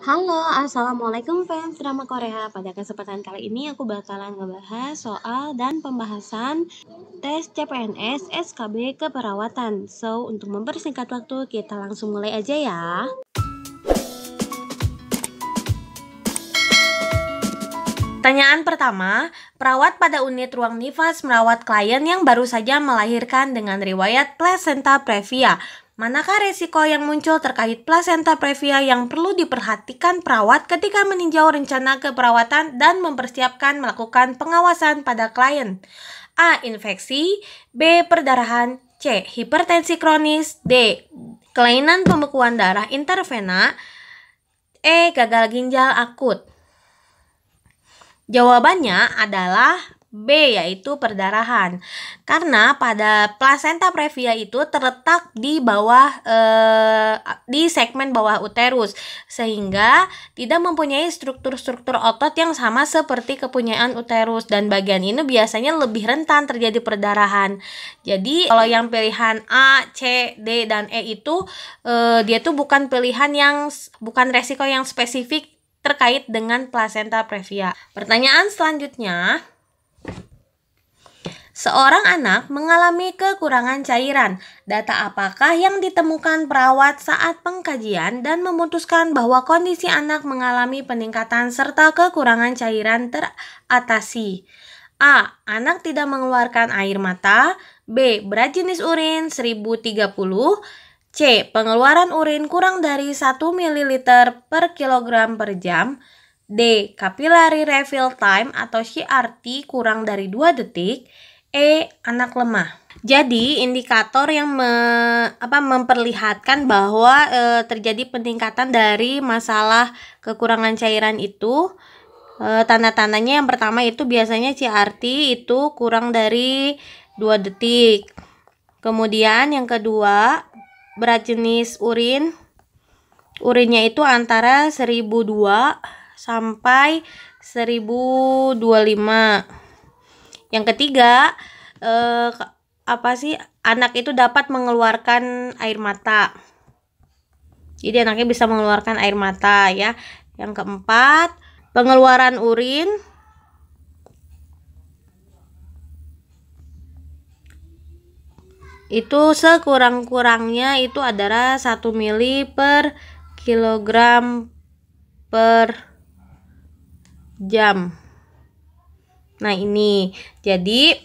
Halo, assalamualaikum fans drama Korea. Pada kesempatan kali ini aku bakalan ngebahas soal dan pembahasan tes CPNS SKB keperawatan. So, untuk mempersingkat waktu, kita langsung mulai aja ya. Pertanyaan pertama, perawat pada unit ruang nifas merawat klien yang baru saja melahirkan dengan riwayat plasenta previa. Manakah resiko yang muncul terkait plasenta previa yang perlu diperhatikan perawat ketika meninjau rencana keperawatan dan mempersiapkan melakukan pengawasan pada klien? A. Infeksi, B. Perdarahan, C. Hipertensi kronis, D. Kelainan pembekuan darah intervena, E. Gagal ginjal akut. Jawabannya adalah B, yaitu perdarahan. Karena pada plasenta previa itu terletak di bawah di segmen bawah uterus, sehingga tidak mempunyai struktur-struktur otot yang sama seperti kepunyaan uterus, dan bagian ini biasanya lebih rentan terjadi perdarahan. Jadi kalau yang pilihan A, C, D, dan E itu dia tuh bukan resiko yang spesifik terkait dengan plasenta previa. Pertanyaan selanjutnya, seorang anak mengalami kekurangan cairan. Data apakah yang ditemukan perawat saat pengkajian dan memutuskan bahwa kondisi anak mengalami peningkatan serta kekurangan cairan teratasi? A. Anak tidak mengeluarkan air mata. B. Berat jenis urin 1030. C. Pengeluaran urin kurang dari 1 ml per kilogram per jam. D. Capillary refill time atau CRT kurang dari 2 detik. E. Anak lemah. Jadi indikator yang memperlihatkan bahwa terjadi peningkatan dari masalah kekurangan cairan itu, tanda-tandanya yang pertama itu biasanya CRT itu kurang dari 2 detik. Kemudian yang kedua, berat jenis urinnya itu antara 1002 sampai 1025. Yang ketiga, anak itu dapat mengeluarkan air mata. Jadi anaknya bisa mengeluarkan air mata ya. Yang keempat, pengeluaran urin itu sekurang-kurangnya itu adalah 1 mili per kilogram per jam. Nah ini, jadi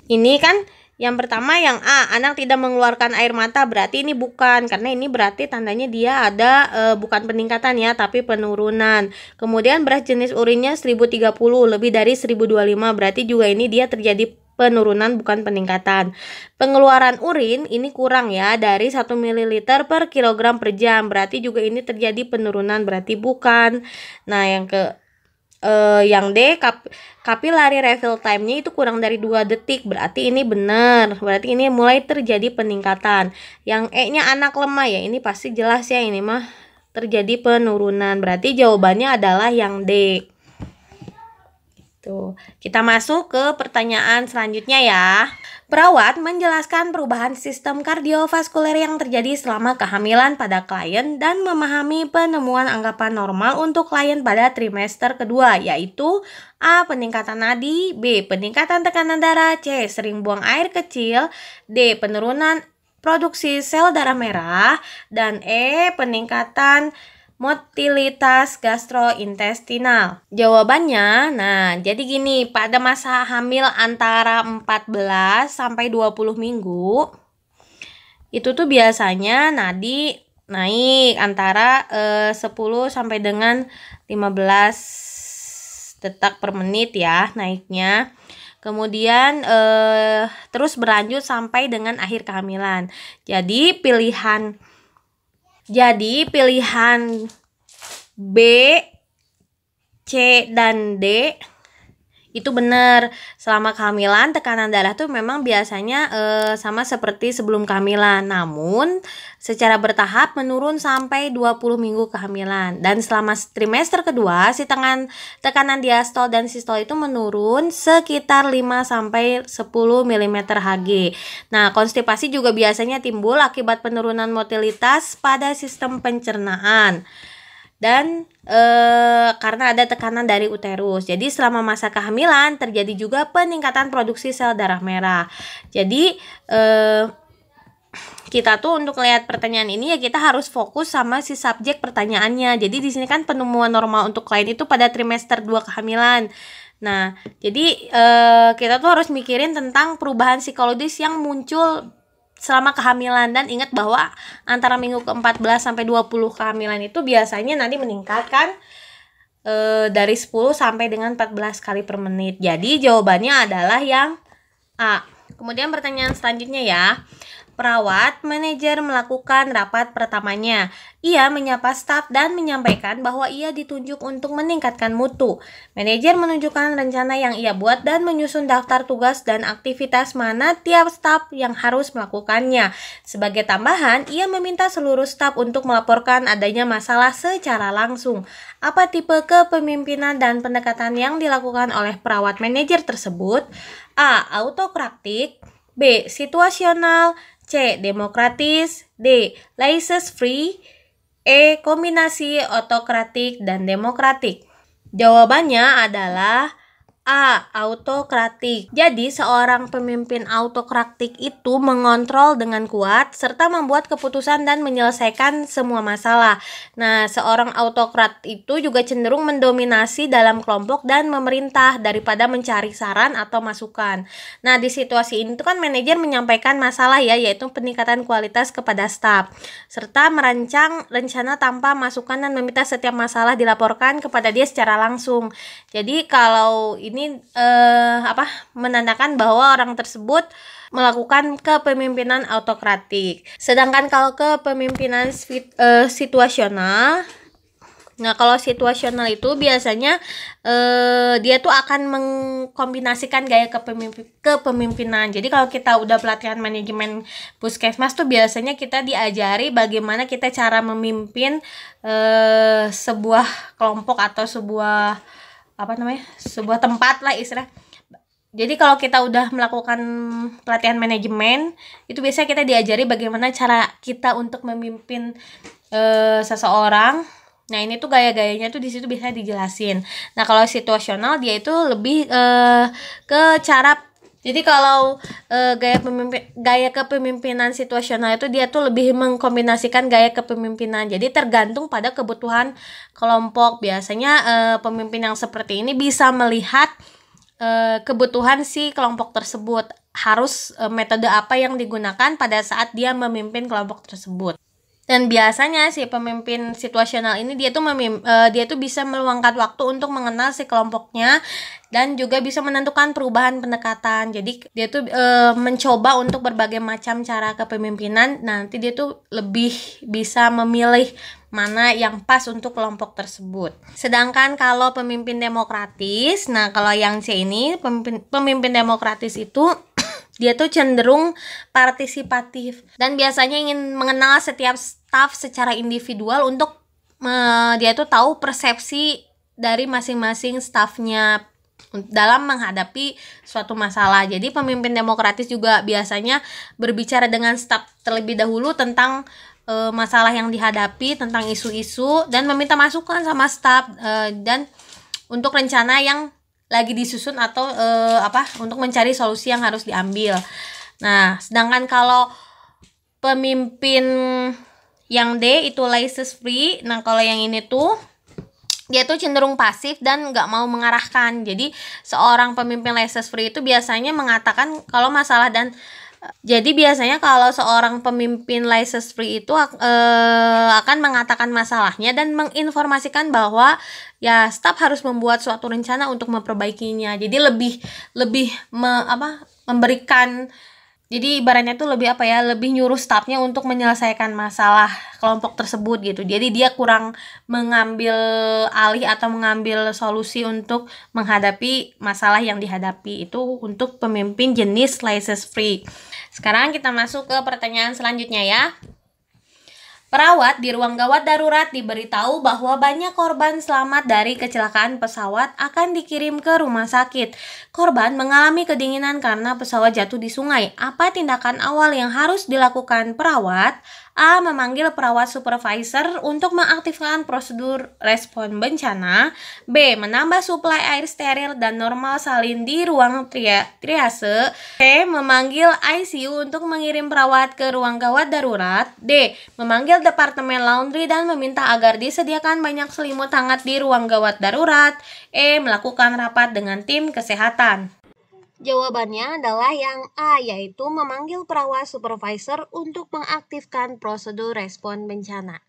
ini kan yang pertama yang A, anak tidak mengeluarkan air mata, berarti ini bukan, karena ini berarti tandanya dia ada bukan peningkatan ya, tapi penurunan. Kemudian berat jenis urinnya 1030, lebih dari 1025, berarti juga ini dia terjadi penurunan bukan peningkatan. Pengeluaran urin ini kurang ya, dari 1 ml per kilogram per jam, berarti juga ini terjadi penurunan, berarti bukan. Nah yang D, capillary refill time-nya itu kurang dari 2 detik, berarti ini benar, berarti ini mulai terjadi peningkatan. Yang E-nya anak lemah ya, ini pasti jelas ya, ini mah terjadi penurunan, berarti jawabannya adalah yang D. Kita masuk ke pertanyaan selanjutnya ya. Perawat menjelaskan perubahan sistem kardiovaskuler yang terjadi selama kehamilan pada klien dan memahami penemuan anggapan normal untuk klien pada trimester kedua, yaitu A. Peningkatan nadi, B. Peningkatan tekanan darah, C. Sering buang air kecil, D. Penurunan produksi sel darah merah, dan E. Peningkatan motilitas gastrointestinal. Jawabannya, nah jadi gini, pada masa hamil antara 14 sampai 20 minggu, itu tuh biasanya nadi naik antara 10 sampai dengan 15 detak per menit ya naiknya. Kemudian terus berlanjut sampai dengan akhir kehamilan. Jadi pilihan B, C, dan D itu benar. Selama kehamilan tekanan darah tuh memang biasanya sama seperti sebelum kehamilan, namun secara bertahap menurun sampai 20 minggu kehamilan. Dan selama trimester kedua si tekanan diastol dan sistol itu menurun sekitar 5 sampai 10 mm Hg. Nah, konstipasi juga biasanya timbul akibat penurunan motilitas pada sistem pencernaan. dan karena ada tekanan dari uterus. Jadi selama masa kehamilan terjadi juga peningkatan produksi sel darah merah. Jadi kita tuh untuk lihat pertanyaan ini ya kita harus fokus sama si subjek pertanyaannya. Jadi di sini kan penemuan normal untuk klien itu pada trimester 2 kehamilan. Nah, jadi kita tuh harus mikirin tentang perubahan psikologis yang muncul selama kehamilan, dan ingat bahwa antara minggu ke-14 sampai 20 kehamilan itu biasanya nanti meningkatkan dari 10 sampai dengan 14 kali per menit. Jadi jawabannya adalah yang A. Kemudian pertanyaan selanjutnya ya. Perawat manajer melakukan rapat pertamanya. Ia menyapa staf dan menyampaikan bahwa ia ditunjuk untuk meningkatkan mutu. Manajer menunjukkan rencana yang ia buat dan menyusun daftar tugas dan aktivitas mana tiap staf yang harus melakukannya. Sebagai tambahan, ia meminta seluruh staf untuk melaporkan adanya masalah secara langsung. Apa tipe kepemimpinan dan pendekatan yang dilakukan oleh perawat manajer tersebut? A. Autokratik. B. Situasional. C. Demokratis. D. Laissez free. E. Kombinasi otokratik dan demokratik. Jawabannya adalah A. Autokratik. Jadi seorang pemimpin autokratik itu mengontrol dengan kuat serta membuat keputusan dan menyelesaikan semua masalah. Nah, seorang autokrat itu juga cenderung mendominasi dalam kelompok dan memerintah daripada mencari saran atau masukan. Nah, di situasi ini tuh kan manajer menyampaikan masalah ya, yaitu peningkatan kualitas kepada staf serta merancang rencana tanpa masukan dan meminta setiap masalah dilaporkan kepada dia secara langsung. Jadi kalau ini menandakan bahwa orang tersebut melakukan kepemimpinan autokratik. Sedangkan kalau kepemimpinan situasional, nah kalau situasional itu biasanya dia tuh akan mengkombinasikan gaya kepemimpinan. Jadi kalau kita udah pelatihan manajemen puskesmas tuh biasanya kita diajari bagaimana kita cara memimpin sebuah kelompok atau sebuah sebuah tempat lah istilah. Jadi kalau kita udah melakukan pelatihan manajemen, itu biasanya kita diajari bagaimana cara kita untuk memimpin seseorang. Nah, ini tuh gaya-gayanya tuh di situ bisa dijelasin. Nah, kalau situasional dia itu lebih ke cara. Jadi kalau gaya kepemimpinan situasional itu dia tuh lebih mengkombinasikan gaya kepemimpinan. Jadi tergantung pada kebutuhan kelompok. Biasanya pemimpin yang seperti ini bisa melihat kebutuhan si kelompok tersebut. Harus metode apa yang digunakan pada saat dia memimpin kelompok tersebut. Dan biasanya si pemimpin situasional ini dia tuh bisa meluangkan waktu untuk mengenal si kelompoknya dan juga bisa menentukan perubahan pendekatan. Jadi dia tuh mencoba untuk berbagai macam cara kepemimpinan. Nanti dia tuh lebih bisa memilih mana yang pas untuk kelompok tersebut. Sedangkan kalau pemimpin demokratis, nah kalau yang C ini pemimpin demokratis itu dia tuh cenderung partisipatif dan biasanya ingin mengenal setiap staf secara individual untuk dia tuh tahu persepsi dari masing-masing stafnya dalam menghadapi suatu masalah. Jadi pemimpin demokratis juga biasanya berbicara dengan staf terlebih dahulu tentang masalah yang dihadapi, tentang isu-isu, dan meminta masukan sama staf dan untuk rencana yang lagi disusun atau untuk mencari solusi yang harus diambil. Nah, sedangkan kalau pemimpin yang D itu laissez free. Nah, kalau yang ini tuh dia tuh cenderung pasif dan nggak mau mengarahkan. Jadi seorang pemimpin laissez free itu biasanya mengatakan kalau masalah dan jadi biasanya kalau seorang pemimpin laissez free itu akan mengatakan masalahnya dan menginformasikan bahwa ya staf harus membuat suatu rencana untuk memperbaikinya. Jadi lebih memberikan, jadi ibaratnya tuh lebih lebih nyuruh stafnya untuk menyelesaikan masalah kelompok tersebut gitu. Jadi dia kurang mengambil alih atau mengambil solusi untuk menghadapi masalah yang dihadapi. Itu untuk pemimpin jenis laissez free. Sekarang kita masuk ke pertanyaan selanjutnya ya. Perawat di ruang gawat darurat diberitahu bahwa banyak korban selamat dari kecelakaan pesawat akan dikirim ke rumah sakit. Korban mengalami kedinginan karena pesawat jatuh di sungai. Apa tindakan awal yang harus dilakukan perawat? A. Memanggil perawat supervisor untuk mengaktifkan prosedur respon bencana. B. Menambah suplai air steril dan normal salin di ruang triase. C. Memanggil ICU untuk mengirim perawat ke ruang gawat darurat. D. Memanggil departemen laundry dan meminta agar disediakan banyak selimut hangat di ruang gawat darurat. E. Melakukan rapat dengan tim kesehatan. Jawabannya adalah yang A, yaitu memanggil perawat supervisor untuk mengaktifkan prosedur respon bencana.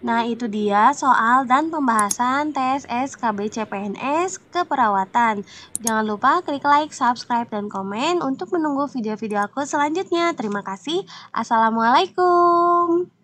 Nah, itu dia soal dan pembahasan tes SKB CPNS keperawatan. Jangan lupa klik like, subscribe, dan komen untuk menunggu video-video aku selanjutnya. Terima kasih. Assalamualaikum.